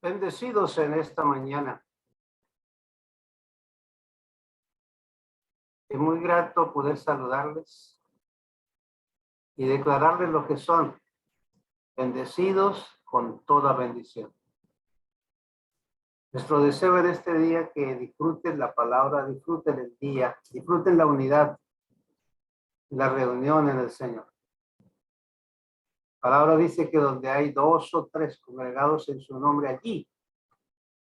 Bendecidos en esta mañana. Es muy grato poder saludarles y declararles lo que son, bendecidos con toda bendición. Nuestro deseo en este día que disfruten la palabra, disfruten el día, disfruten la unidad, la reunión en el Señor. La palabra dice que donde hay 2 o 3 congregados en su nombre, allí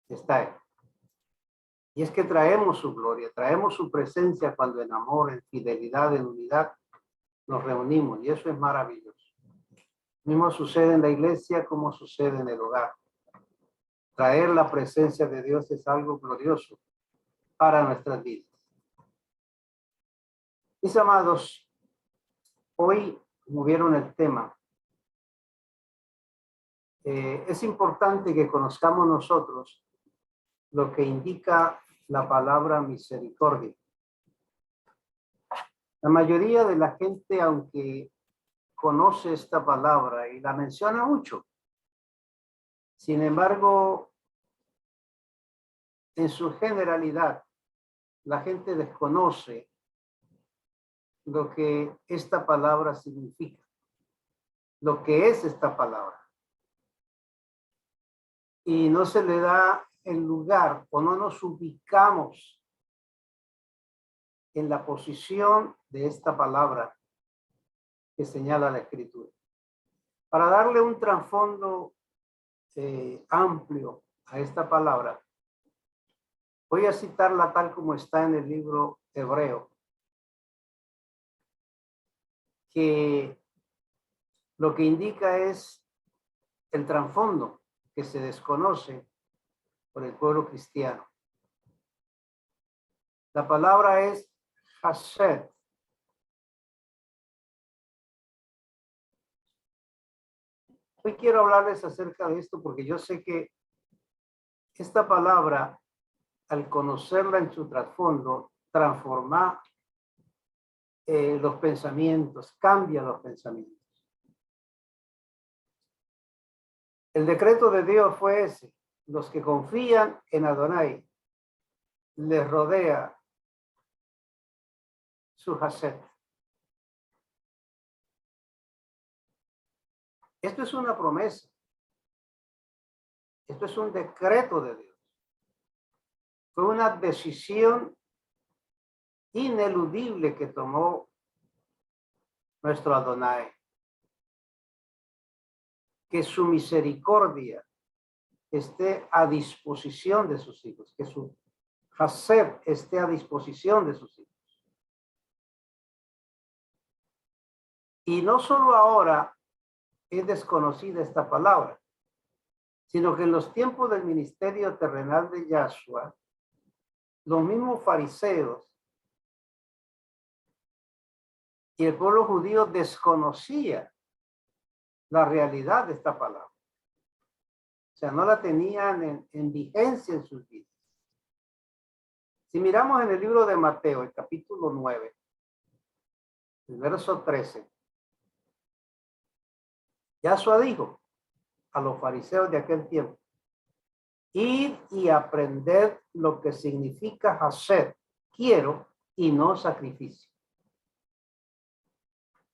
está Él. Y es que traemos su gloria, traemos su presencia cuando en amor, en fidelidad, en unidad nos reunimos, y eso es maravilloso. Mismo sucede en la iglesia como sucede en el hogar. Traer la presencia de Dios es algo glorioso para nuestras vidas. Mis amados, hoy movieron el tema. Es importante que conozcamos nosotros lo que indica la palabra misericordia. La mayoría de la gente, aunque conoce esta palabra y la menciona mucho, sin embargo, en su generalidad, la gente desconoce lo que esta palabra significa, lo que es esta palabra. Y no se le da el lugar o no nos ubicamos en la posición de esta palabra que señala la Escritura. Para darle un trasfondo amplio a esta palabra, voy a citarla tal como está en el libro hebreo, que lo que indica es el trasfondo que se desconoce por el pueblo cristiano. La palabra es Hased. Hoy quiero hablarles acerca de esto porque yo sé que esta palabra, al conocerla en su trasfondo, transforma los pensamientos, cambia los pensamientos. El decreto de Dios fue ese: los que confían en Adonai les rodea su Hased. Esto es una promesa. Esto es un decreto de Dios. Fue una decisión ineludible que tomó nuestro Adonai. Que su misericordia esté a disposición de sus hijos, que su Hased esté a disposición de sus hijos. Y no solo ahora es desconocida esta palabra, sino que en los tiempos del ministerio terrenal de Yahshua, los mismos fariseos y el pueblo judío desconocía la realidad de esta palabra. O sea, no la tenían en vigencia en sus vidas. Si miramos en el libro de Mateo, el capítulo 9, el verso 13, Yahshua dijo a los fariseos de aquel tiempo: id y aprended lo que significa Hased, quiero y no sacrificio.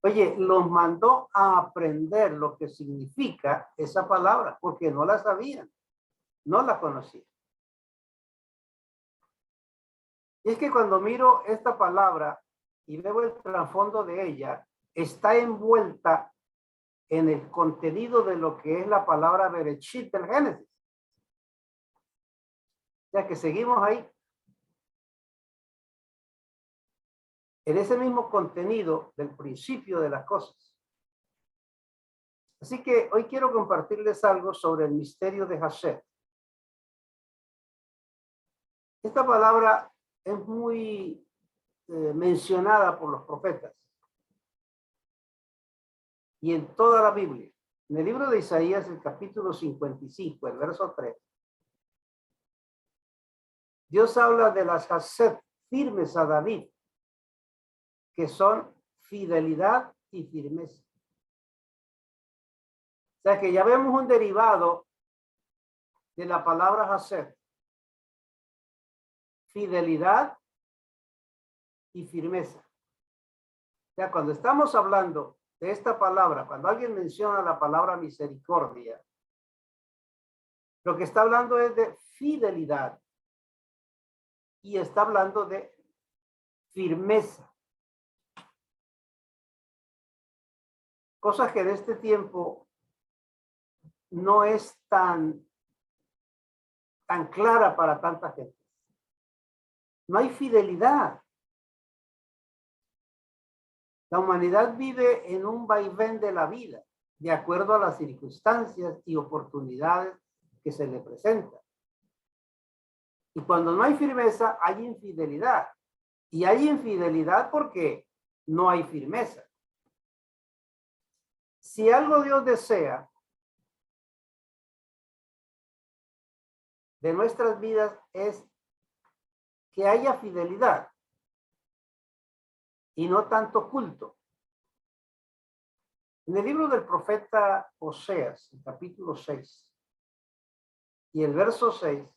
Oye, los mandó a aprender lo que significa esa palabra, porque no la sabían, no la conocían. Y es que cuando miro esta palabra y veo el trasfondo de ella, está envuelta en el contenido de lo que es la palabra Bereshit del Génesis. O sea que seguimos ahí. En ese mismo contenido del principio de las cosas. Así que hoy quiero compartirles algo sobre el misterio de Hased. Esta palabra es muy mencionada por los profetas y en toda la Biblia. En el libro de Isaías, el capítulo 55, el verso 3, Dios habla de las Hased firmes a David, que son fidelidad y firmeza. O sea que ya vemos un derivado de la palabra hacer: fidelidad y firmeza. O sea, cuando estamos hablando de esta palabra, cuando alguien menciona la palabra misericordia, lo que está hablando es de fidelidad y está hablando de firmeza. Cosa que en este tiempo no es tan clara para tanta gente. No hay fidelidad. La humanidad vive en un vaivén de la vida, de acuerdo a las circunstancias y oportunidades que se le presentan. Y cuando no hay firmeza, hay infidelidad. Y hay infidelidad porque no hay firmeza. Si algo Dios desea de nuestras vidas es que haya fidelidad y no tanto culto. En el libro del profeta Oseas, el capítulo 6 y el verso 6,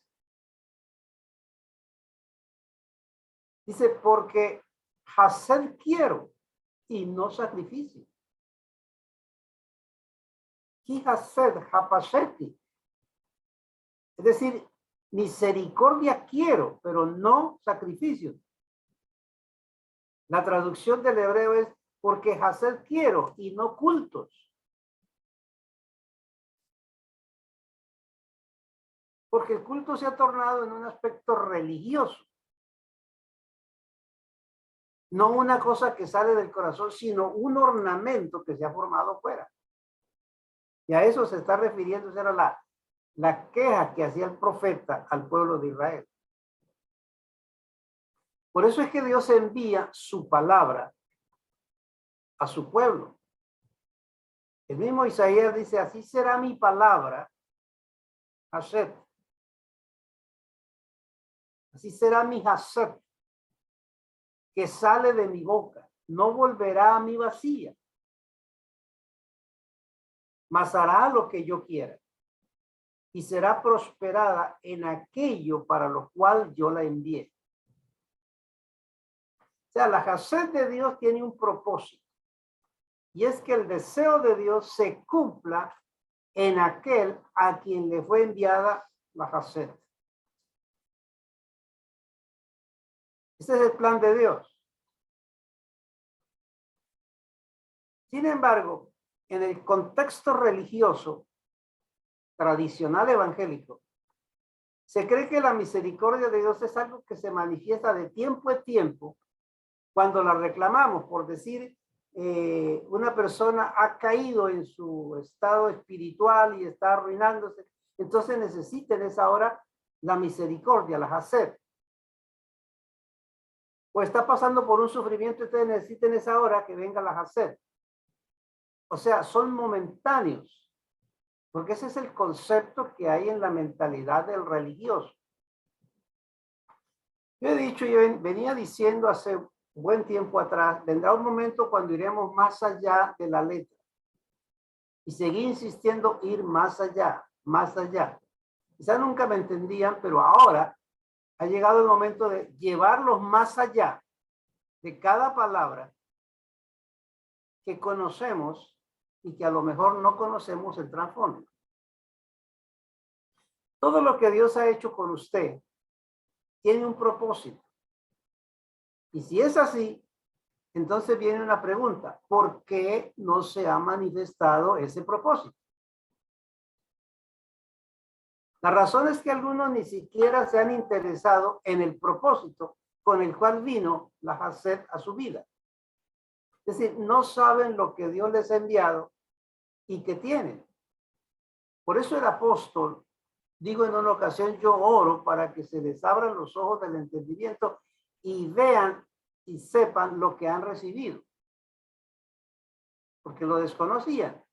dice: porque hacer quiero y no sacrificio. Ki hacer hapasheti. Es decir, misericordia quiero, pero no sacrificios. La traducción del hebreo es: porque hacer quiero y no cultos. Porque el culto se ha tornado en un aspecto religioso. No una cosa que sale del corazón, sino un ornamento que se ha formado fuera. Y a eso se está refiriendo, era la queja que hacía el profeta al pueblo de Israel. Por eso es que Dios envía su palabra a su pueblo. El mismo Isaías dice: así será mi palabra, Haset. Así será mi Haset, que sale de mi boca. No volverá a mi vacía, mas hará lo que yo quiera. Y será prosperada en aquello para lo cual yo la envié. O sea, la Haset de Dios tiene un propósito. Y es que el deseo de Dios se cumpla en aquel a quien le fue enviada la Haset. Ese es el plan de Dios. Sin embargo, en el contexto religioso tradicional evangélico, se cree que la misericordia de Dios es algo que se manifiesta de tiempo en tiempo cuando la reclamamos. Por decir, una persona ha caído en su estado espiritual y está arruinándose, entonces necesita en esa hora la misericordia, la hacer. O está pasando por un sufrimiento, entonces necesita en esa hora que venga la hacer. O sea, son momentáneos. Porque ese es el concepto que hay en la mentalidad del religioso. Yo he dicho, yo venía diciendo hace buen tiempo atrás, vendrá un momento cuando iremos más allá de la letra. Y seguí insistiendo ir más allá, más allá. Quizás nunca me entendían, pero ahora ha llegado el momento de llevarlos más allá de cada palabra que conocemos y que a lo mejor no conocemos el trasfondo. Todo lo que Dios ha hecho con usted tiene un propósito. Y si es así, entonces viene una pregunta: ¿por qué no se ha manifestado ese propósito? La razón es que algunos ni siquiera se han interesado en el propósito con el cual vino la Haset a su vida. Es decir, no saben lo que Dios les ha enviado y que tienen. Por eso el apóstol, digo en una ocasión, yo oro para que se les abran los ojos del entendimiento y vean y sepan lo que han recibido, porque lo desconocían.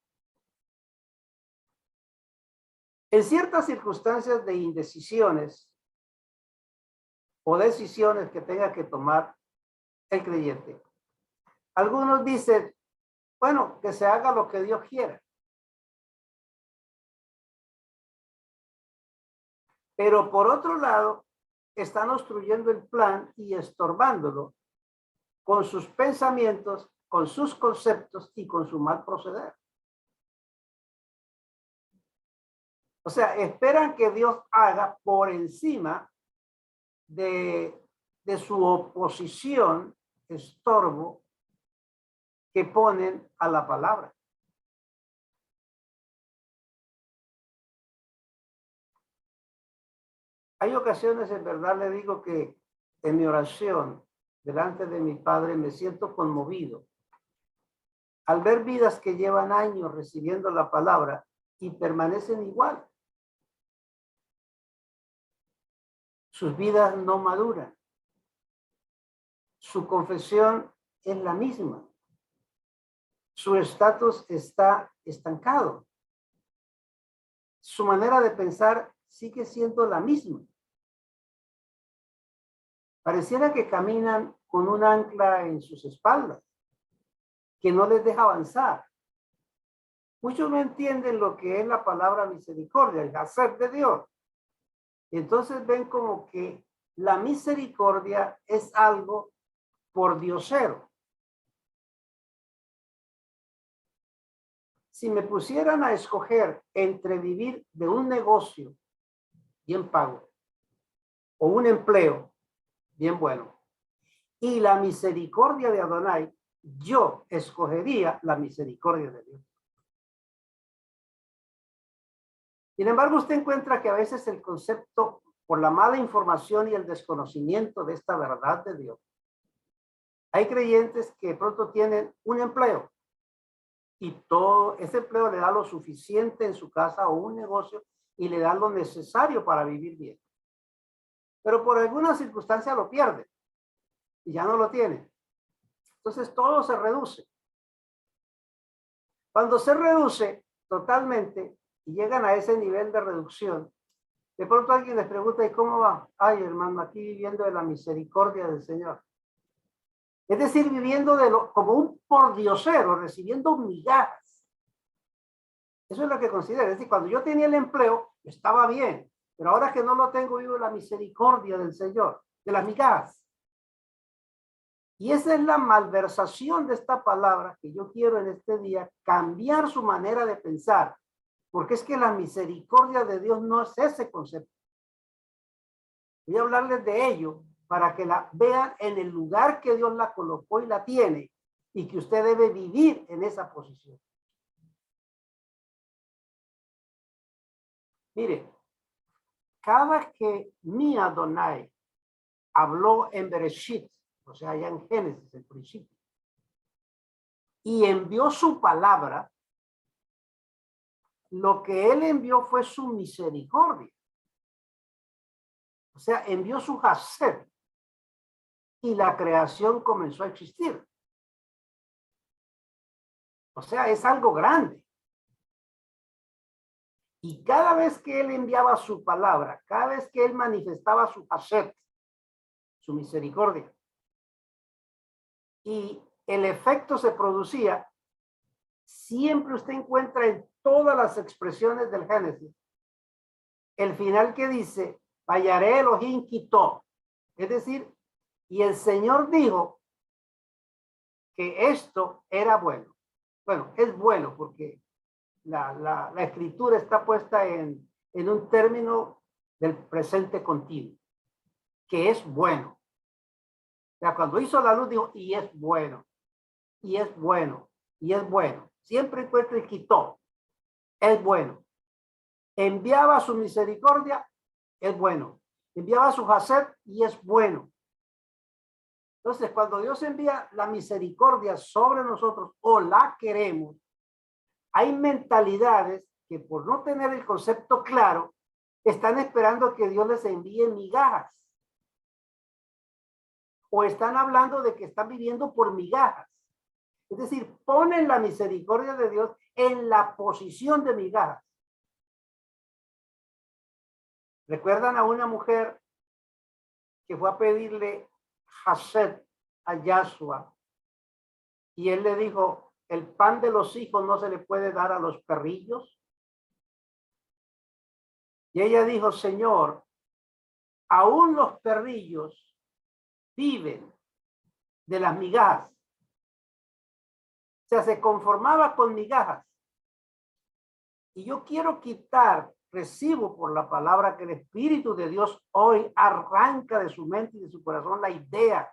En ciertas circunstancias de indecisiones o decisiones que tenga que tomar el creyente, algunos dicen: bueno, que se haga lo que Dios quiera. Pero por otro lado, están obstruyendo el plan y estorbándolo con sus pensamientos, con sus conceptos y con su mal proceder. O sea, esperan que Dios haga por encima de su oposición, estorbo, que ponen a la palabra. Hay ocasiones, en verdad, le digo que en mi oración delante de mi Padre me siento conmovido al ver vidas que llevan años recibiendo la palabra y permanecen igual. Sus vidas no maduran. Su confesión es la misma. Su estatus está estancado. Su manera de pensar sigue siendo la misma. Pareciera que caminan con un ancla en sus espaldas, que no les deja avanzar. Muchos no entienden lo que es la palabra misericordia, el hacer de Dios. Y entonces ven como que la misericordia es algo por diosero. Si me pusieran a escoger entre vivir de un negocio bien pago o un empleo bien bueno y la misericordia de Adonai, yo escogería la misericordia de Dios. Sin embargo, usted encuentra que a veces el concepto, por la mala información y el desconocimiento de esta verdad de Dios, hay creyentes que pronto tienen un empleo y todo ese empleo le da lo suficiente en su casa o un negocio y le da lo necesario para vivir bien. Pero por alguna circunstancia lo pierde y ya no lo tiene. Entonces todo se reduce. Cuando se reduce totalmente y llegan a ese nivel de reducción, de pronto alguien les pregunta, ¿y cómo va? Ay, hermano, aquí viviendo de la misericordia del Señor. Es decir, viviendo como un pordiosero, recibiendo migajas. Eso es lo que considero. Es decir, cuando yo tenía el empleo, estaba bien. Pero ahora que no lo tengo, vivo la misericordia del Señor, de las migajas. Y esa es la malversación de esta palabra que yo quiero en este día, cambiar su manera de pensar. Porque es que la misericordia de Dios no es ese concepto. Voy a hablarles de ello para que la vean en el lugar que Dios la colocó y la tiene, y que usted debe vivir en esa posición. Mire, cada que mi Adonai habló en Bereshit, o sea, allá en Génesis, el principio, y envió su palabra, lo que él envió fue su misericordia. O sea, envió su hacer y la creación comenzó a existir. O sea, es algo grande. Y cada vez que él enviaba su palabra, cada vez que él manifestaba su hacer, su misericordia, y el efecto se producía, siempre usted encuentra en todas las expresiones del Génesis el final que dice, Vayaré Elohim quitó. Es decir, y el Señor dijo que esto era bueno. Bueno, es bueno porque la escritura está puesta en un término del presente continuo, que es bueno. O sea, cuando hizo la luz dijo, y es bueno, y es bueno, y es bueno. Siempre encuentra y quitó, es bueno. Enviaba su misericordia, es bueno. Enviaba su hacer y es bueno. Entonces, cuando Dios envía la misericordia sobre nosotros o la queremos, hay mentalidades que por no tener el concepto claro, están esperando que Dios les envíe migajas. O están hablando de que están viviendo por migajas. Es decir, ponen la misericordia de Dios en la posición de migajas. ¿Recuerdan a una mujer que fue a pedirle Haset a Yahshua? Y él le dijo, el pan de los hijos no se le puede dar a los perrillos. Y ella dijo, Señor, aún los perrillos viven de las migajas. O sea, se conformaba con migajas. Y yo quiero recibo por la palabra que el Espíritu de Dios hoy arranca de su mente y de su corazón la idea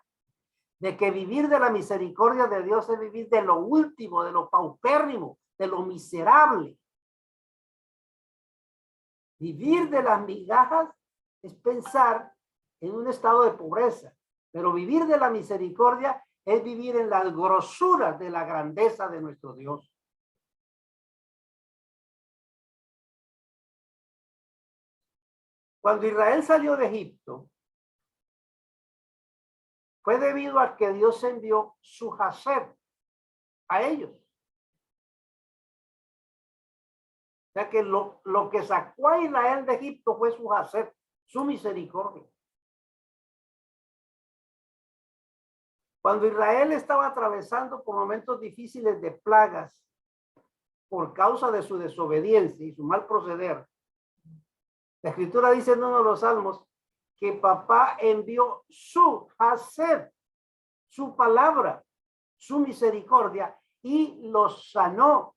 de que vivir de la misericordia de Dios es vivir de lo último, de lo paupérrimo, de lo miserable. Vivir de las migajas es pensar en un estado de pobreza, pero vivir de la misericordia es vivir en las grosuras de la grandeza de nuestro Dios. Cuando Israel salió de Egipto, fue debido a que Dios envió su Haser a ellos. O sea que lo que sacó a Israel de Egipto fue su Haser, su misericordia. Cuando Israel estaba atravesando por momentos difíciles de plagas por causa de su desobediencia y su mal proceder, la Escritura dice en uno de los salmos que papá envió su Haser, su palabra, su misericordia y los sanó.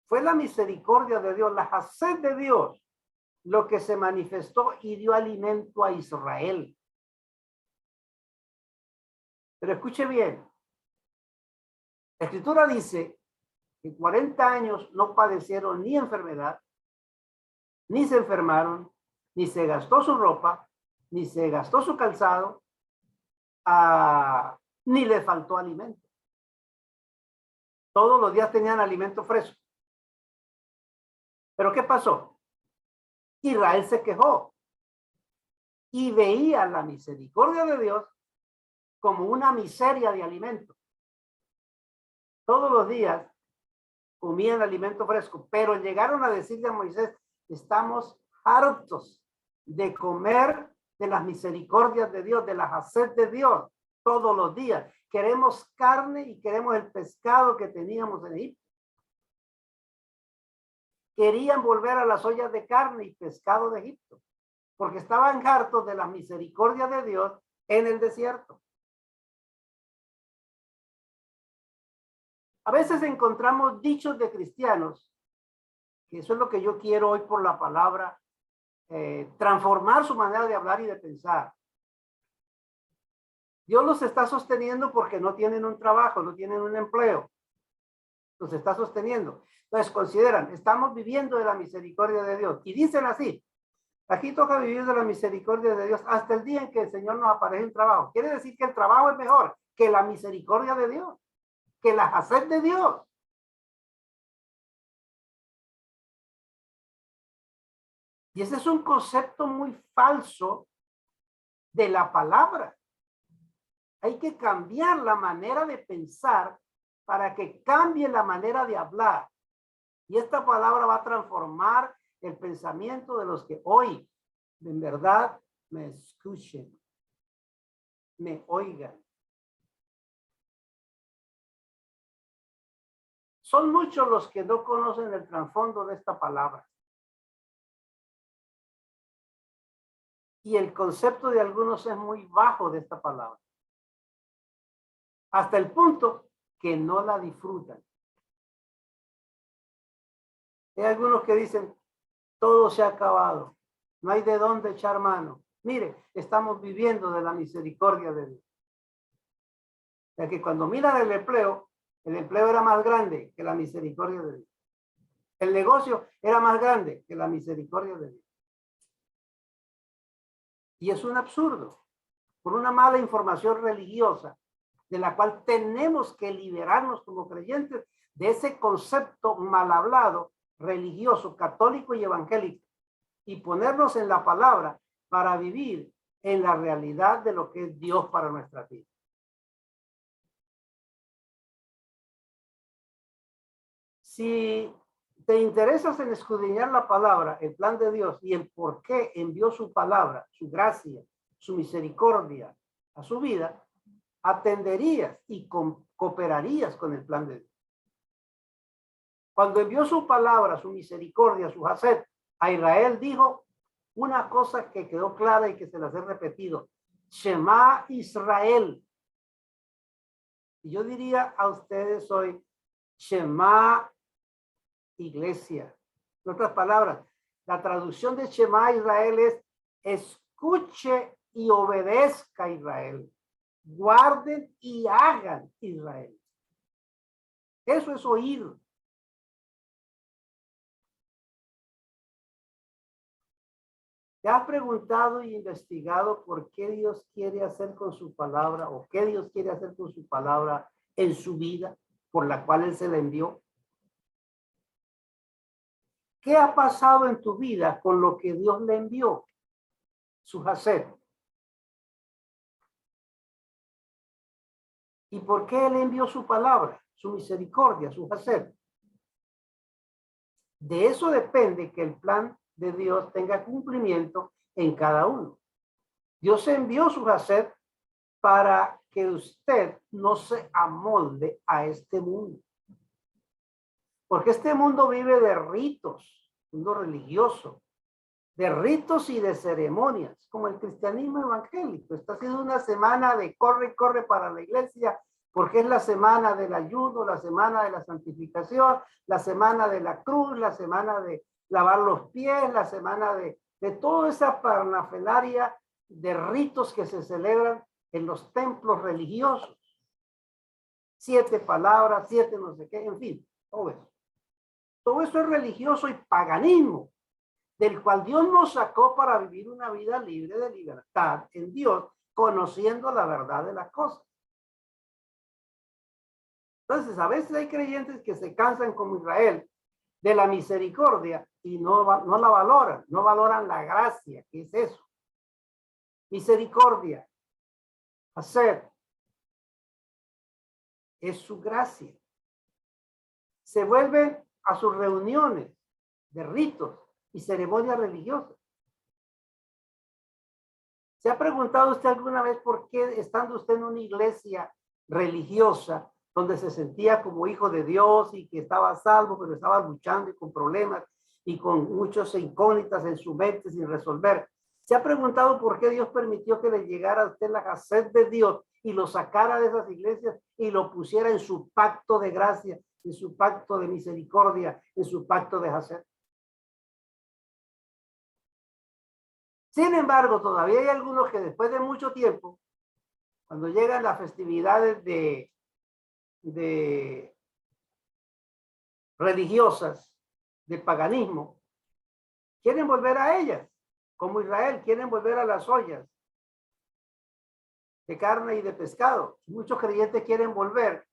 Fue la misericordia de Dios, la Haser de Dios, lo que se manifestó y dio alimento a Israel. Pero escuche bien, la Escritura dice que 40 años no padecieron ni enfermedad, ni se enfermaron, ni se gastó su ropa, ni se gastó su calzado, ni le faltó alimento. Todos los días tenían alimento fresco. Pero ¿qué pasó? Israel se quejó y veía la misericordia de Dios como una miseria de alimento. Todos los días comían alimento fresco, pero llegaron a decirle a Moisés, estamos hartos de comer de las misericordias de Dios, de la Haser de Dios, todos los días. Queremos carne y queremos el pescado que teníamos en Egipto. Querían volver a las ollas de carne y pescado de Egipto, porque estaban hartos de la misericordia de Dios en el desierto. A veces encontramos dichos de cristianos, que eso es lo que yo quiero hoy por la palabra, transformar su manera de hablar y de pensar. Dios los está sosteniendo porque no tienen un trabajo, no tienen un empleo. Los está sosteniendo. Entonces consideran, estamos viviendo de la misericordia de Dios. Y dicen así, aquí toca vivir de la misericordia de Dios hasta el día en que el Señor nos apareje un trabajo. Quiere decir que el trabajo es mejor que la misericordia de Dios, que la Haser de Dios. Y ese es un concepto muy falso de la palabra. Hay que cambiar la manera de pensar para que cambie la manera de hablar. Y esta palabra va a transformar el pensamiento de los que hoy, en verdad, me escuchen, me oigan. Son muchos los que no conocen el trasfondo de esta palabra. Y el concepto de algunos es muy bajo de esta palabra. Hasta el punto que no la disfrutan. Hay algunos que dicen, todo se ha acabado. No hay de dónde echar mano. Mire, estamos viviendo de la misericordia de Dios. O sea que cuando miran el empleo era más grande que la misericordia de Dios. El negocio era más grande que la misericordia de Dios. Y es un absurdo, por una mala información religiosa, de la cual tenemos que liberarnos como creyentes de ese concepto mal hablado, religioso, católico y evangélico, y ponernos en la palabra para vivir en la realidad de lo que es Dios para nuestra vida. Si te interesas en escudriñar la palabra, el plan de Dios y el por qué envió su palabra, su gracia, su misericordia a su vida, atenderías y cooperarías con el plan de Dios. Cuando envió su palabra, su misericordia, su hesed a Israel, dijo una cosa que quedó clara y que se las he repetido. Shema Israel. Y yo diría a ustedes hoy, Shema Iglesia. En otras palabras, la traducción de Shema Israel es escuche y obedezca Israel. Guarden y hagan Israel. Eso es oír. ¿Te has preguntado y investigado por qué Dios quiere hacer con su palabra o qué Dios quiere hacer con su palabra en su vida por la cual Él se la envió? ¿Qué ha pasado en tu vida con lo que Dios le envió? Su hesed. ¿Y por qué Él envió su palabra, su misericordia, su hesed? De eso depende que el plan de Dios tenga cumplimiento en cada uno. Dios envió su hesed para que usted no se amolde a este mundo. Porque este mundo vive de ritos, mundo religioso, de ritos y de ceremonias, como el cristianismo evangélico. Esta ha sido una semana de corre, corre para la iglesia, porque es la semana del ayuno, la semana de la santificación, la semana de la cruz, la semana de lavar los pies, la semana de toda esa parnafelaria de ritos que se celebran en los templos religiosos. 7 palabras, 7 no sé qué, en fin, todo eso. Todo eso es religioso y paganismo, del cual Dios nos sacó para vivir una vida libre de libertad en Dios, conociendo la verdad de las cosas. Entonces, a veces hay creyentes que se cansan como Israel de la misericordia y no la valoran, no valoran la gracia, que es eso. Misericordia, hacer, es su gracia. Se vuelven a sus reuniones de ritos y ceremonias religiosas. ¿Se ha preguntado usted alguna vez por qué, estando usted en una iglesia religiosa, donde se sentía como hijo de Dios y que estaba salvo, pero estaba luchando y con problemas y con muchas incógnitas en su mente sin resolver? ¿Se ha preguntado por qué Dios permitió que le llegara a usted la sed de Dios y lo sacara de esas iglesias y lo pusiera en su pacto de gracia, en su pacto de misericordia, en su pacto de hacer? Sin embargo, todavía hay algunos que después de mucho tiempo, cuando llegan las festividades de religiosas, de paganismo, quieren volver a ellas, como Israel, quieren volver a las ollas de carne y de pescado. Muchos creyentes quieren volver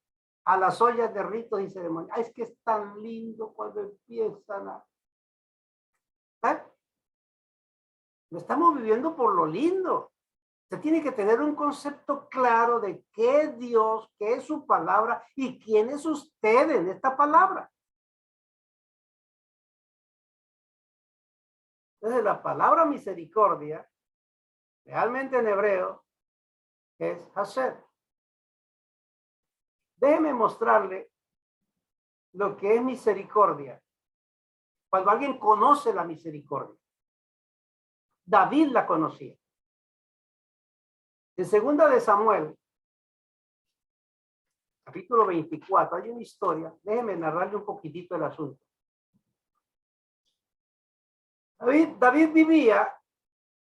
a las ollas de ritos y ceremonias. Es que es tan lindo cuando empiezan a... Lo estamos viviendo por lo lindo. Usted tiene que tener un concepto claro de qué es Dios, qué es su palabra y quién es usted en esta palabra. Entonces, la palabra misericordia, realmente en hebreo, es hesed. Déjeme mostrarle lo que es misericordia. Cuando alguien conoce la misericordia. David la conocía. En 2 de Samuel, capítulo 24, hay una historia. Déjeme narrarle un poquitito el asunto. David vivía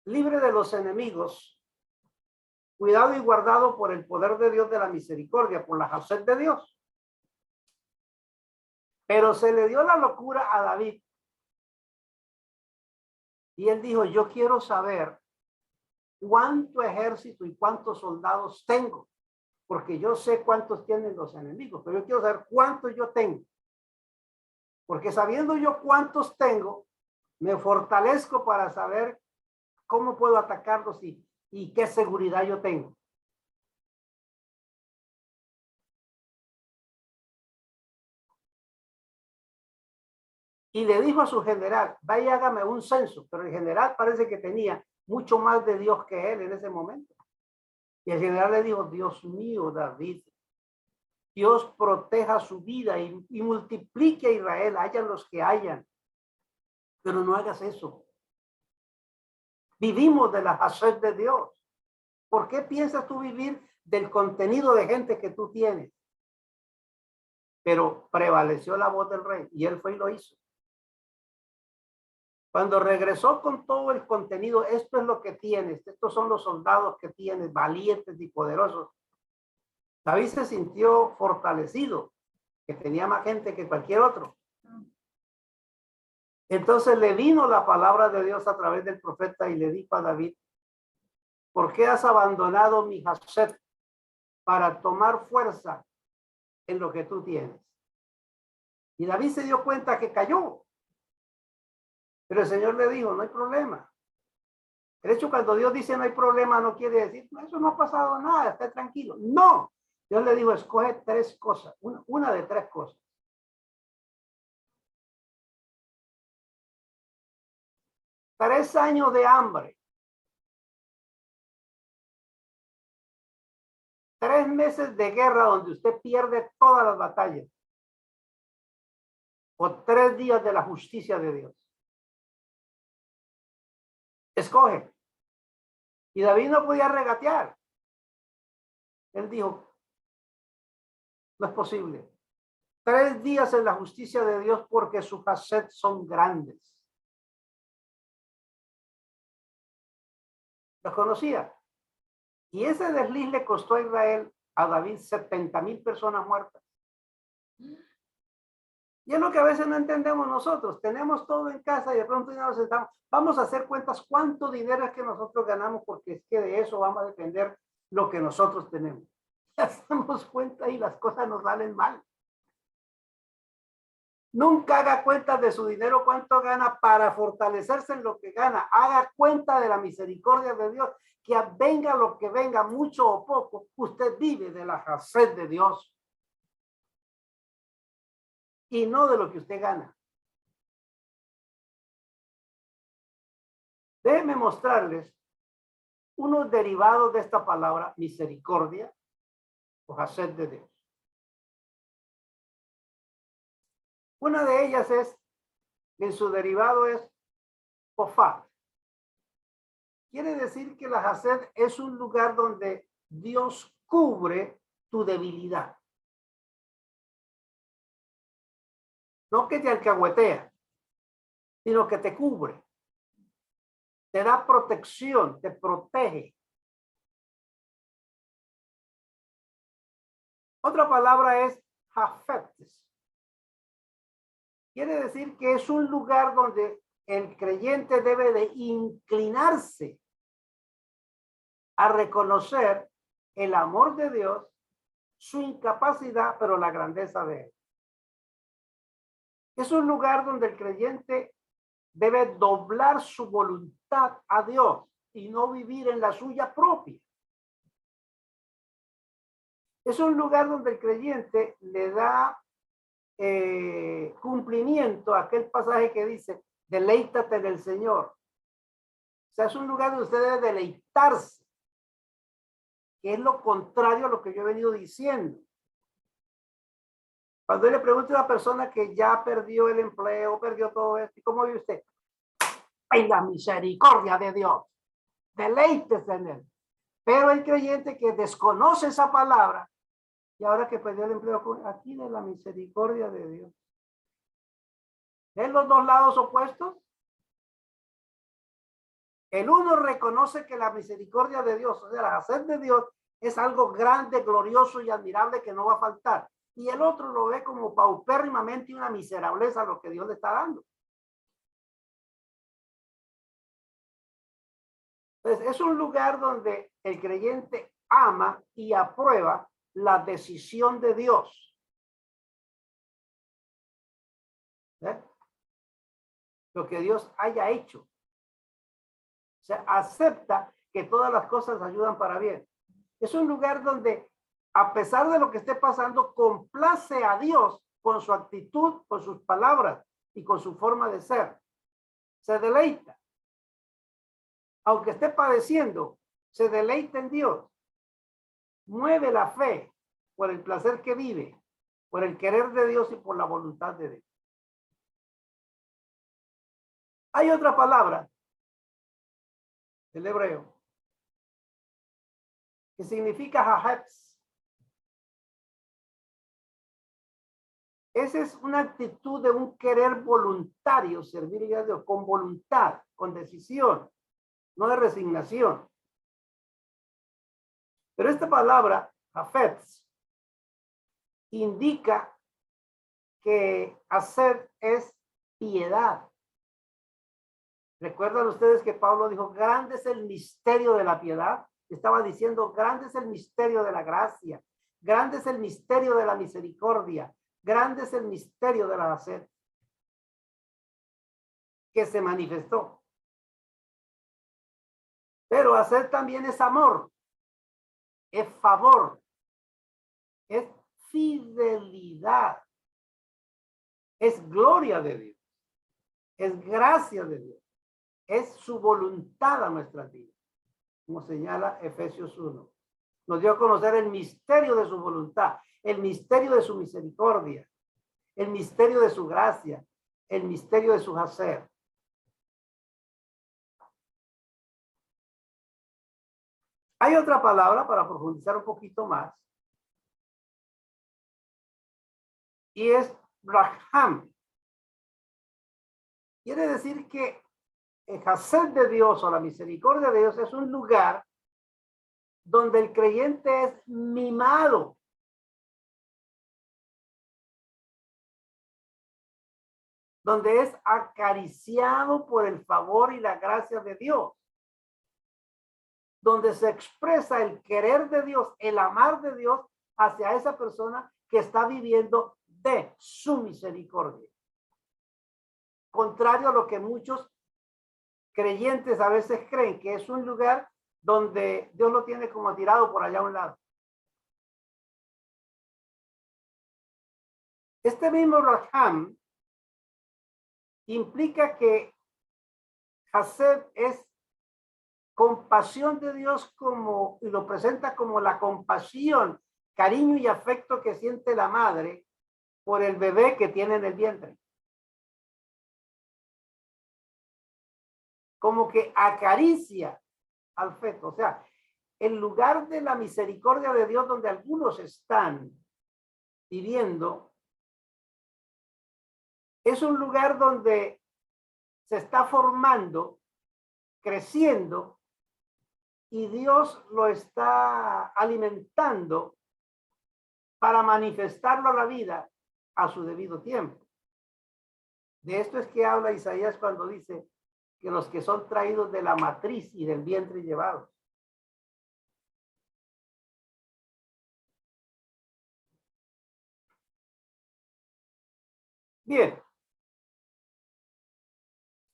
libre de los enemigos, cuidado y guardado por el poder de Dios de la misericordia, por la hesed de Dios. Pero se le dio la locura a David. Y él dijo, yo quiero saber cuánto ejército y cuántos soldados tengo, porque yo sé cuántos tienen los enemigos, pero yo quiero saber cuántos yo tengo. Porque sabiendo yo cuántos tengo, me fortalezco para saber cómo puedo atacarlos y qué seguridad yo tengo. Y le dijo a su general, vaya, hágame un censo, pero el general parece que tenía mucho más de Dios que él en ese momento. Y el general le dijo, Dios mío, David, Dios proteja su vida y multiplique a Israel, hayan los que hayan. Pero no hagas eso. Vivimos de la Hased de Dios. ¿Por qué piensas tú vivir del contenido de gente que tú tienes? Pero prevaleció la voz del rey y él fue y lo hizo. Cuando regresó con todo el contenido, esto es lo que tienes, estos son los soldados que tienes, valientes y poderosos. David se sintió fortalecido, que tenía más gente que cualquier otro. Entonces le vino la palabra de Dios a través del profeta y le dijo a David, ¿por qué has abandonado mi Hased para tomar fuerza en lo que tú tienes? Y David se dio cuenta que cayó. Pero el Señor le dijo, no hay problema. El hecho cuando Dios dice no hay problema no quiere decir, no, eso no ha pasado nada, esté tranquilo. No. Dios le dijo, escoge tres cosas, una de tres cosas. 3 años de hambre. 3 meses de guerra donde usted pierde todas las batallas. O 3 días de la justicia de Dios. Escoge. Y David no podía regatear. Él dijo, no es posible. 3 días en la justicia de Dios porque sus Hased son grandes. Los conocía. Y ese desliz le costó a Israel, a David, 70,000 personas muertas. Y es lo que a veces no entendemos nosotros. Tenemos todo en casa y de pronto ya nos sentamos. Vamos a hacer cuentas cuánto dinero es que nosotros ganamos porque es que de eso vamos a depender lo que nosotros tenemos. Ya hacemos cuenta y las cosas nos salen mal. Nunca haga cuenta de su dinero, cuánto gana para fortalecerse en lo que gana. Haga cuenta de la misericordia de Dios, que venga lo que venga, mucho o poco, usted vive de la Hased de Dios y no de lo que usted gana. Déjenme mostrarles unos derivados de esta palabra misericordia o Hased de Dios. Una de ellas es, en su derivado es Pofat. Quiere decir que la Hased es un lugar donde Dios cubre tu debilidad. No que te alcahuetea, sino que te cubre. Te da protección, te protege. Otra palabra es Hafetes. Quiere decir que es un lugar donde el creyente debe de inclinarse a reconocer el amor de Dios, su incapacidad, pero la grandeza de él. Es un lugar donde el creyente debe doblar su voluntad a Dios y no vivir en la suya propia. Es un lugar donde el creyente le da cumplimiento a aquel pasaje que dice, deleítate en el Señor. O sea, es un lugar donde usted debe deleitarse, que es lo contrario a lo que yo he venido diciendo. Cuando yo le pregunto a una persona que ya perdió el empleo, perdió todo esto, ¿cómo vive usted? En la misericordia de Dios. Deleítese en él. Pero el creyente que desconoce esa palabra, y ahora que perdió el empleo, aquí de la misericordia de Dios. ¿Ven los dos lados opuestos? El uno reconoce que la misericordia de Dios, o sea, la Hased de Dios, es algo grande, glorioso y admirable que no va a faltar. Y el otro lo ve como paupérrimamente una miserableza lo que Dios le está dando. Entonces, es un lugar donde el creyente ama y aprueba la decisión de Dios. Lo que Dios haya hecho. O sea, acepta que todas las cosas ayudan para bien. Es un lugar donde, a pesar de lo que esté pasando, complace a Dios con su actitud, con sus palabras y con su forma de ser. Se deleita. Aunque esté padeciendo, se deleita en Dios. Mueve la fe, por el placer que vive, por el querer de Dios y por la voluntad de Dios. Hay otra palabra del hebreo que significa hafetz. Esa es una actitud de un querer voluntario, servir a Dios con voluntad, con decisión, no de resignación. Pero esta palabra, hafetz, indica que hacer es piedad. ¿Recuerdan ustedes que Pablo dijo, grande es el misterio de la piedad? Estaba diciendo, grande es el misterio de la gracia, grande es el misterio de la misericordia, grande es el misterio de la hacer que se manifestó. Pero hacer también es amor, es favor, es fidelidad, es gloria de Dios, es gracia de Dios, es su voluntad a nuestras vidas, como señala Efesios 1. Nos dio a conocer el misterio de su voluntad, el misterio de su misericordia, el misterio de su gracia, el misterio de su hacer. Hay otra palabra para profundizar un poquito más, y es Raham. Quiere decir que el hacer de Dios o la misericordia de Dios es un lugar donde el creyente es mimado. Donde es acariciado por el favor y la gracia de Dios. Donde se expresa el querer de Dios, el amar de Dios hacia esa persona que está viviendo de su misericordia. Contrario a lo que muchos creyentes a veces creen, que es un lugar donde Dios lo tiene como tirado por allá a un lado. Este mismo Raham implica que Hased es compasión de Dios como, y lo presenta como la compasión, cariño y afecto que siente la madre por el bebé que tiene en el vientre. Como que acaricia al feto. O sea, el lugar de la misericordia de Dios donde algunos están viviendo es un lugar donde se está formando, creciendo, y Dios lo está alimentando para manifestarlo a la vida a su debido tiempo. De esto es que habla Isaías cuando dice que los que son traídos de la matriz y del vientre llevados. Bien.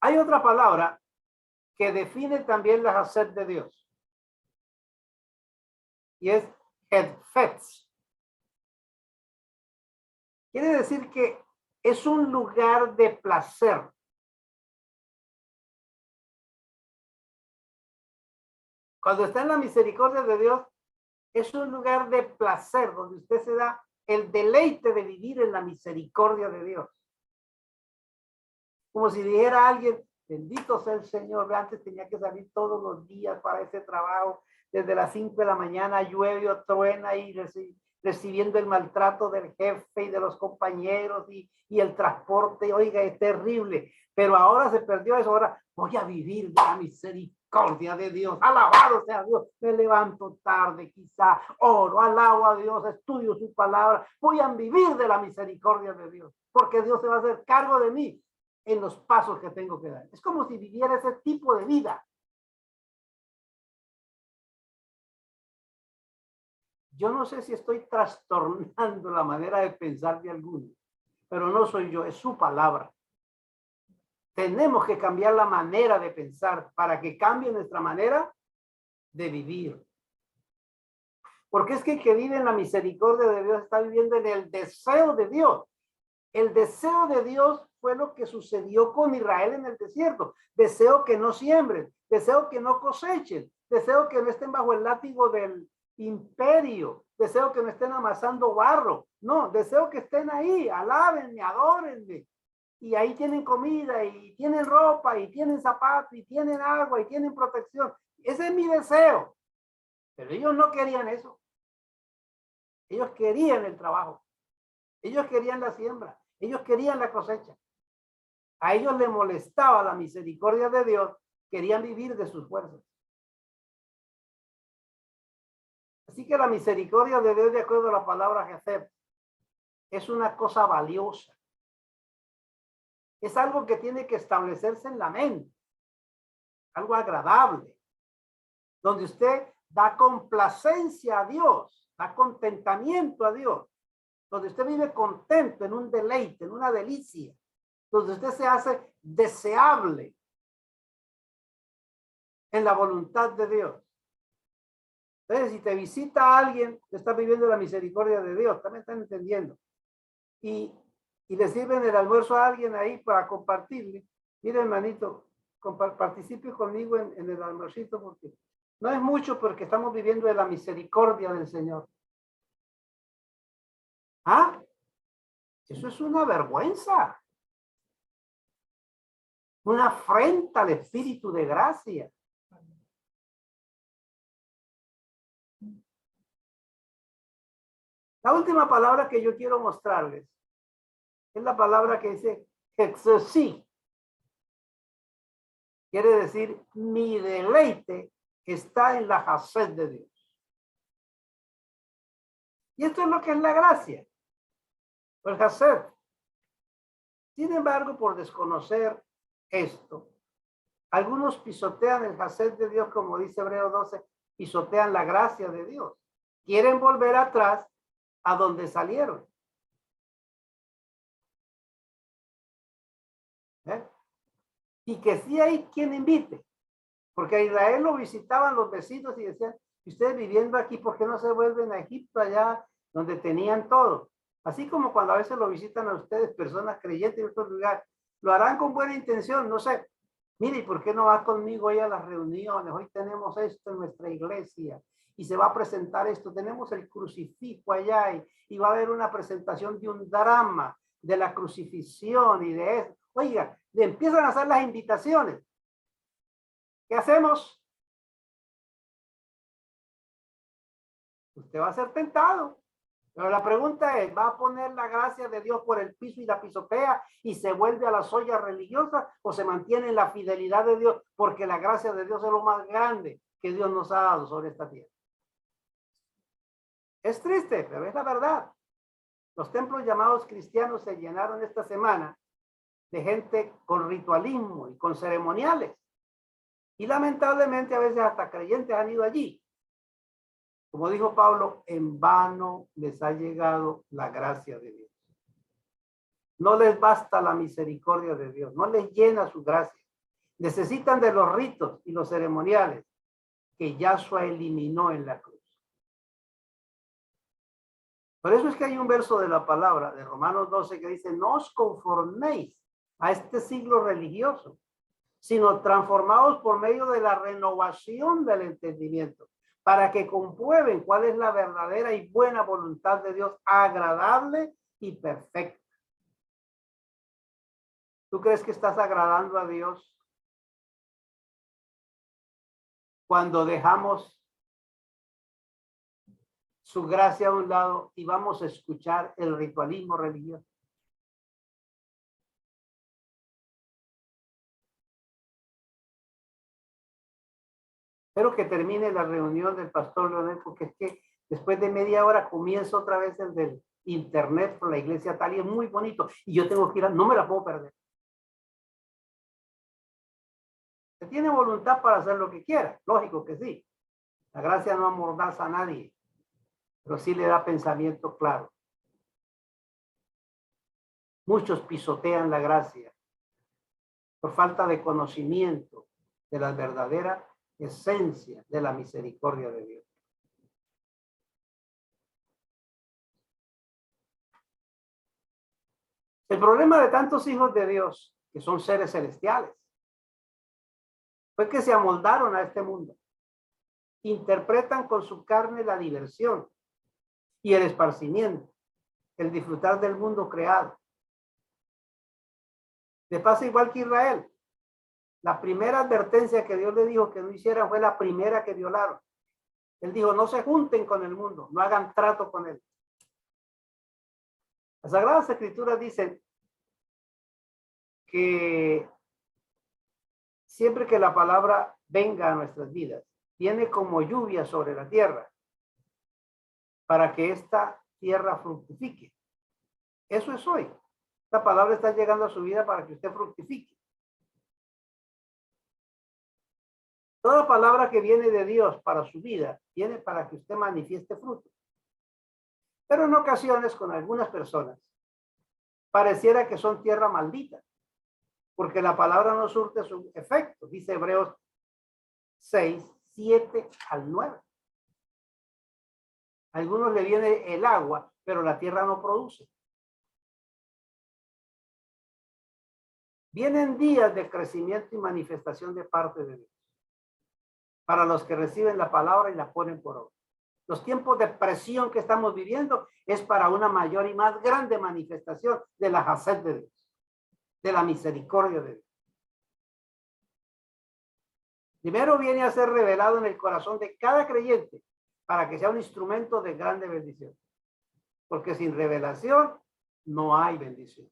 Hay otra palabra que define también la hacer de Dios. Y es hedfetz. Quiere decir que es un lugar de placer. Cuando está en la misericordia de Dios, es un lugar de placer donde usted se da el deleite de vivir en la misericordia de Dios. Como si dijera alguien, bendito sea el Señor, antes tenía que salir todos los días para ese trabajo, desde las 5 de la mañana llueve o truena y recibiendo el maltrato del jefe y de los compañeros y el transporte, oiga, es terrible, pero ahora se perdió eso, ahora voy a vivir de la misericordia de Dios, alabado sea Dios, me levanto tarde quizá, oro, alabo a Dios, estudio su palabra, voy a vivir de la misericordia de Dios, porque Dios se va a hacer cargo de mí en los pasos que tengo que dar. Es como si viviera ese tipo de vida. Yo no sé si estoy trastornando la manera de pensar de algunos, pero no soy yo, es su palabra. Tenemos que cambiar la manera de pensar para que cambie nuestra manera de vivir. Porque es que el que vive en la misericordia de Dios está viviendo en el deseo de Dios. El deseo de Dios fue lo que sucedió con Israel en el desierto. Deseo que no siembren, deseo que no cosechen, deseo que no estén bajo el látigo del imperio, deseo que me estén amasando barro. No, deseo que estén ahí, alábenme, adórenme. Y ahí tienen comida, y tienen ropa, y tienen zapatos, y tienen agua, y tienen protección. Ese es mi deseo. Pero ellos no querían eso. Ellos querían el trabajo. Ellos querían la siembra. Ellos querían la cosecha. A ellos les molestaba la misericordia de Dios. Querían vivir de sus fuerzas. Así que la misericordia de Dios, de acuerdo a la palabra Gesed, es una cosa valiosa. Es algo que tiene que establecerse en la mente. Algo agradable. Donde usted da complacencia a Dios, da contentamiento a Dios. Donde usted vive contento, en un deleite, en una delicia. Donde usted se hace deseable en la voluntad de Dios. Entonces, si te visita alguien que está viviendo la misericordia de Dios, también están entendiendo. Y le sirven el almuerzo a alguien ahí para compartirle. Mire, hermanito, participe conmigo en el almuercito porque no es mucho porque estamos viviendo de la misericordia del Señor. ¿Ah? Eso es una vergüenza. Una afrenta al Espíritu de gracia. La última palabra que yo quiero mostrarles es la palabra que dice exercí. Quiere decir, mi deleite está en la Gesed de Dios. Y esto es lo que es la gracia. El Gesed. Sin embargo, por desconocer esto, algunos pisotean el Gesed de Dios, como dice Hebreo 12, pisotean la gracia de Dios. Quieren volver atrás a donde salieron. Y que sí hay quien invite, porque a Israel lo visitaban los vecinos y decían, ustedes viviendo aquí, ¿por qué no se vuelven a Egipto allá donde tenían todo? Así como cuando a veces lo visitan a ustedes personas creyentes en otros lugares, lo harán con buena intención, no sé. Mire, ¿y por qué no va conmigo hoy a las reuniones? Hoy tenemos esto en nuestra iglesia y se va a presentar esto. Tenemos el crucifijo allá y va a haber una presentación de un drama de la crucifixión y de eso. Oiga, le empiezan a hacer las invitaciones. ¿Qué hacemos? Usted va a ser tentado. Pero la pregunta es, ¿va a poner la gracia de Dios por el piso y la pisotea y se vuelve a las ollas religiosas o se mantiene en la fidelidad de Dios? Porque la gracia de Dios es lo más grande que Dios nos ha dado sobre esta tierra. Es triste, pero es la verdad. Los templos llamados cristianos se llenaron esta semana de gente con ritualismo y con ceremoniales. Y lamentablemente a veces hasta creyentes han ido allí. Como dijo Pablo, en vano les ha llegado la gracia de Dios. No les basta la misericordia de Dios, no les llena su gracia. Necesitan de los ritos y los ceremoniales que Yahshua eliminó en la cruz. Por eso es que hay un verso de la palabra de Romanos 12 que dice, no os conforméis a este siglo religioso, sino transformados por medio de la renovación del entendimiento, para que comprueben cuál es la verdadera y buena voluntad de Dios, agradable y perfecta. ¿Tú crees que estás agradando a Dios cuando dejamos su gracia a un lado y vamos a escuchar el ritualismo religioso? Espero que termine la reunión del pastor Leonel, porque es que después de media hora comienza otra vez el del internet por la iglesia tal y es muy bonito. Y yo tengo que ir, no me la puedo perder. Se tiene voluntad para hacer lo que quiera, lógico que sí. La gracia no amordaza a nadie, pero sí le da pensamiento claro. Muchos pisotean la gracia por falta de conocimiento de la verdadera esencia de la misericordia de Dios. El problema de tantos hijos de Dios, que son seres celestiales, fue que se amoldaron a este mundo. Interpretan con su carne la diversión y el esparcimiento, el disfrutar del mundo creado. Le pasa igual que Israel. La primera advertencia que Dios le dijo que no hicieran fue la primera que violaron. Él dijo, no se junten con el mundo, no hagan trato con él. Las Sagradas Escrituras dicen que siempre que la palabra venga a nuestras vidas, viene como lluvia sobre la tierra para que esta tierra fructifique. Eso es hoy. Esta palabra está llegando a su vida para que usted fructifique. Toda palabra que viene de Dios para su vida, viene para que usted manifieste fruto. Pero en ocasiones, con algunas personas, pareciera que son tierra maldita, porque la palabra no surte su efecto, dice Hebreos 6, 7 al 9. A algunos le viene el agua, pero la tierra no produce. Vienen días de crecimiento y manifestación de parte de Dios para los que reciben la palabra y la ponen por obra. Los tiempos de presión que estamos viviendo es para una mayor y más grande manifestación de la Hesed de Dios, de la misericordia de Dios. Primero viene a ser revelado en el corazón de cada creyente para que sea un instrumento de grande bendición. Porque sin revelación no hay bendición.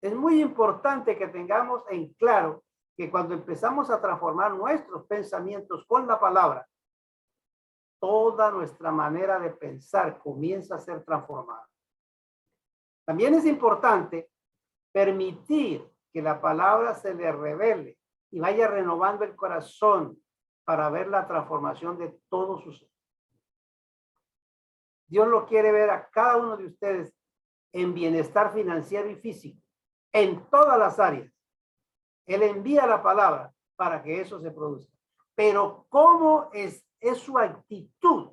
Es muy importante que tengamos en claro que cuando empezamos a transformar nuestros pensamientos con la palabra, toda nuestra manera de pensar comienza a ser transformada. También es importante permitir que la palabra se le revele y vaya renovando el corazón para ver la transformación de todos sus ser. Dios lo quiere ver a cada uno de ustedes en bienestar financiero y físico, en todas las áreas. Él envía la palabra para que eso se produzca. Pero ¿cómo es su actitud?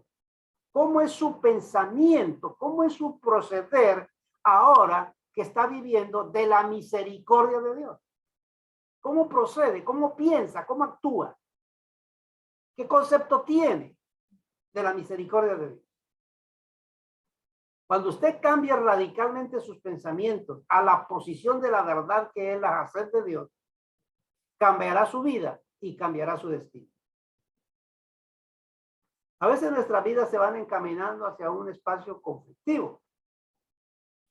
¿Cómo es su pensamiento? ¿Cómo es su proceder ahora que está viviendo de la misericordia de Dios? ¿Cómo procede? ¿Cómo piensa? ¿Cómo actúa? ¿Qué concepto tiene de la misericordia de Dios? Cuando usted cambia radicalmente sus pensamientos a la posición de la verdad que es la Hesed de Dios, cambiará su vida y cambiará su destino. A veces nuestras vidas se van encaminando hacia un espacio conflictivo,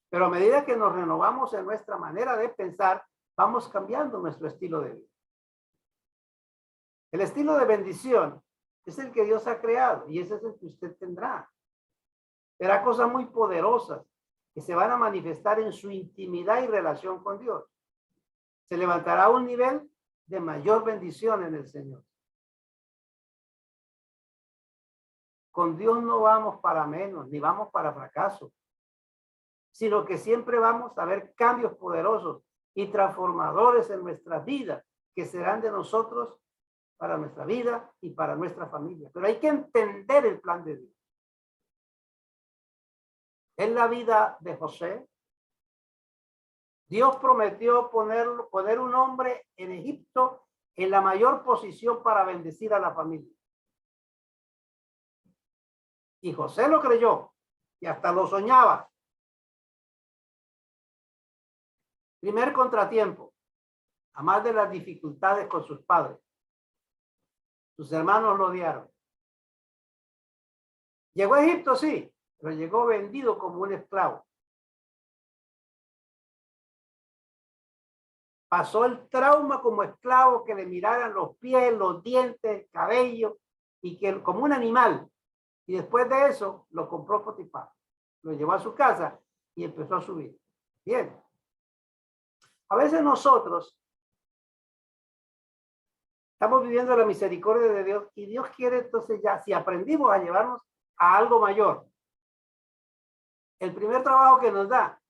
pero a medida que nos renovamos en nuestra manera de pensar, vamos cambiando nuestro estilo de vida. El estilo de bendición es el que Dios ha creado y ese es el que usted tendrá. Verá cosas muy poderosas que se van a manifestar en su intimidad y relación con Dios. Se levantará a un nivel de mayor bendición en el Señor. Con Dios no vamos para menos, ni vamos para fracaso, sino que siempre vamos a ver cambios poderosos y transformadores en nuestras vidas, que serán de nosotros para nuestra vida y para nuestra familia. Pero hay que entender el plan de Dios. En la vida de José, Dios prometió poner un hombre en Egipto en la mayor posición para bendecir a la familia. Y José lo creyó y hasta lo soñaba. Primer contratiempo, a más de las dificultades con sus padres. Sus hermanos lo odiaron. Llegó a Egipto, sí, pero llegó vendido como un esclavo. Pasó el trauma como esclavo, que le miraran los pies, los dientes, el cabello, y que como un animal. Y después de eso lo compró Potifar. Lo llevó a su casa y empezó a subir. Bien. A veces nosotros estamos viviendo la misericordia de Dios y Dios quiere entonces ya, si aprendimos a llevarnos a algo mayor, el primer trabajo que nos da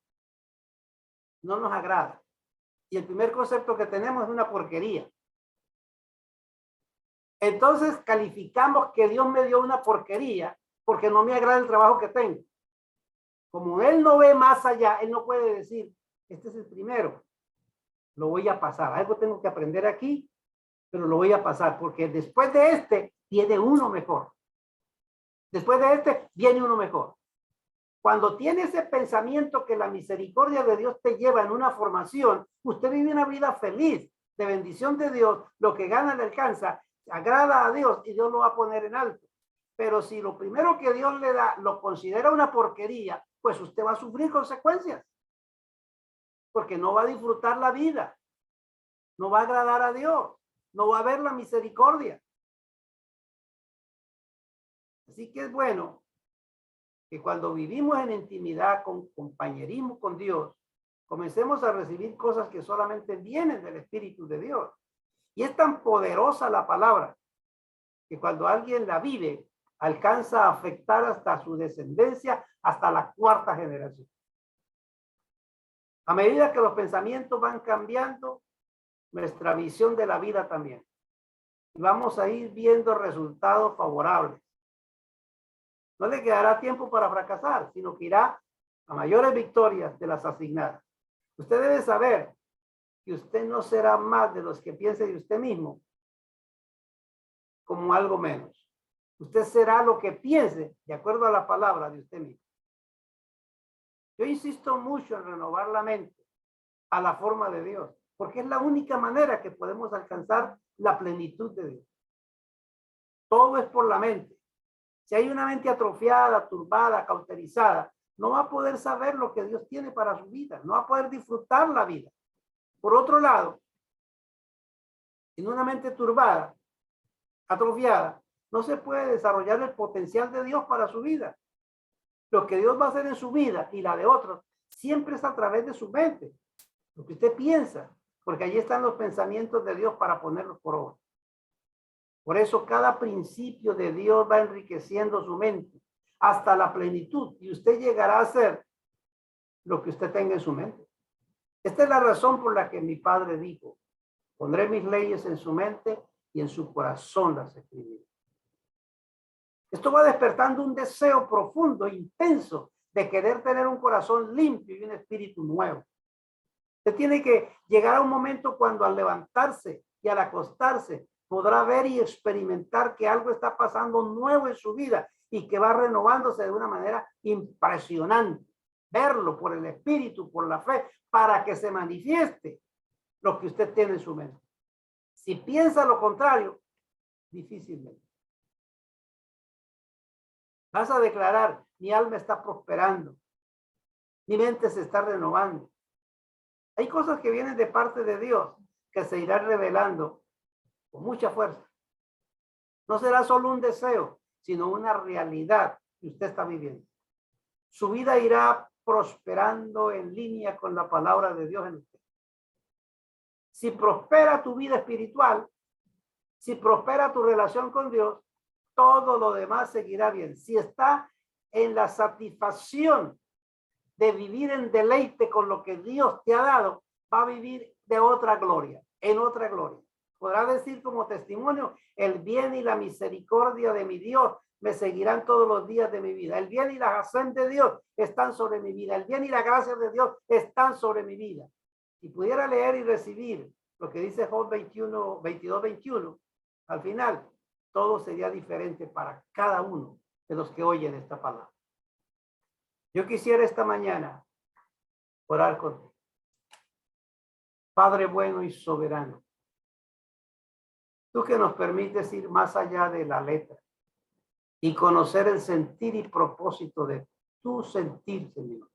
no nos agrada. Y el primer concepto que tenemos es una porquería. Entonces calificamos que Dios me dio una porquería porque no me agrada el trabajo que tengo. Como Él no ve más allá, Él no puede decir, este es el primero, lo voy a pasar. Algo tengo que aprender aquí, pero lo voy a pasar porque después de este tiene uno mejor. Después de este viene uno mejor. Cuando tiene ese pensamiento que la misericordia de Dios te lleva en una formación, usted vive una vida feliz, de bendición de Dios, lo que gana le alcanza, agrada a Dios y Dios lo va a poner en alto. Pero si lo primero que Dios le da lo considera una porquería, pues usted va a sufrir consecuencias. Porque no va a disfrutar la vida, no va a agradar a Dios, no va a ver la misericordia. Así que es bueno que cuando vivimos en intimidad, con compañerismo con Dios, comencemos a recibir cosas que solamente vienen del Espíritu de Dios. Y es tan poderosa la palabra que cuando alguien la vive, alcanza a afectar hasta su descendencia, hasta la cuarta generación. A medida que los pensamientos van cambiando, nuestra visión de la vida también. Y vamos a ir viendo resultados favorables. No le quedará tiempo para fracasar, sino que irá a mayores victorias de las asignadas. Usted debe saber que usted no será más de los que piense de usted mismo como algo menos. Usted será lo que piense de acuerdo a la palabra de usted mismo. Yo insisto mucho en renovar la mente a la forma de Dios, porque es la única manera que podemos alcanzar la plenitud de Dios. Todo es por la mente. Si hay una mente atrofiada, turbada, cauterizada, no va a poder saber lo que Dios tiene para su vida, no va a poder disfrutar la vida. Por otro lado, en una mente turbada, atrofiada, no se puede desarrollar el potencial de Dios para su vida. Lo que Dios va a hacer en su vida y la de otros siempre es a través de su mente, lo que usted piensa, porque allí están los pensamientos de Dios para ponerlos por obra. Por eso cada principio de Dios va enriqueciendo su mente hasta la plenitud y usted llegará a ser lo que usted tenga en su mente. Esta es la razón por la que mi padre dijo, pondré mis leyes en su mente y en su corazón las escribiré. Esto va despertando un deseo profundo, intenso, de querer tener un corazón limpio y un espíritu nuevo. Usted tiene que llegar a un momento cuando al levantarse y al acostarse podrá ver y experimentar que algo está pasando nuevo en su vida y que va renovándose de una manera impresionante. Verlo por el espíritu, por la fe, para que se manifieste lo que usted tiene en su mente. Si piensa lo contrario, difícilmente. Vas a declarar, mi alma está prosperando, mi mente se está renovando. Hay cosas que vienen de parte de Dios que se irán revelando con mucha fuerza. No será solo un deseo, sino una realidad que usted está viviendo. Su vida irá prosperando en línea con la palabra de Dios en usted. Si prospera tu vida espiritual, si prospera tu relación con Dios, todo lo demás seguirá bien. Si está en la satisfacción de vivir en deleite con lo que Dios te ha dado, va a vivir de otra gloria, en otra gloria. Podrá decir como testimonio, el bien y la misericordia de mi Dios me seguirán todos los días de mi vida. El bien y la razón de Dios están sobre mi vida. El bien y la gracia de Dios están sobre mi vida. Si pudiera leer y recibir lo que dice Job 21, 22, 21, al final todo sería diferente para cada uno de los que oyen esta palabra. Yo quisiera esta mañana orar contigo. Padre bueno y soberano, tú que nos permites ir más allá de la letra y conocer el sentir y propósito de tu sentir, Señor.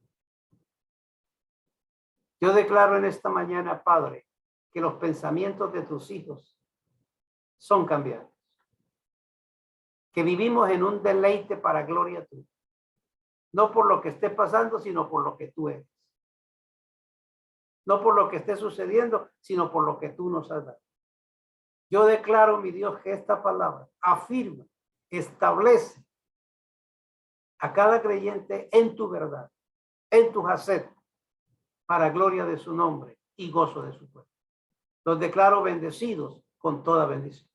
Yo declaro en esta mañana, Padre, que los pensamientos de tus hijos son cambiados. Que vivimos en un deleite para gloria tuya. No por lo que esté pasando, sino por lo que tú eres. No por lo que esté sucediendo, sino por lo que tú nos has dado. Yo declaro, mi Dios, que esta palabra afirma, establece a cada creyente en tu verdad, en tu hacer, para gloria de su nombre y gozo de su pueblo. Los declaro bendecidos con toda bendición.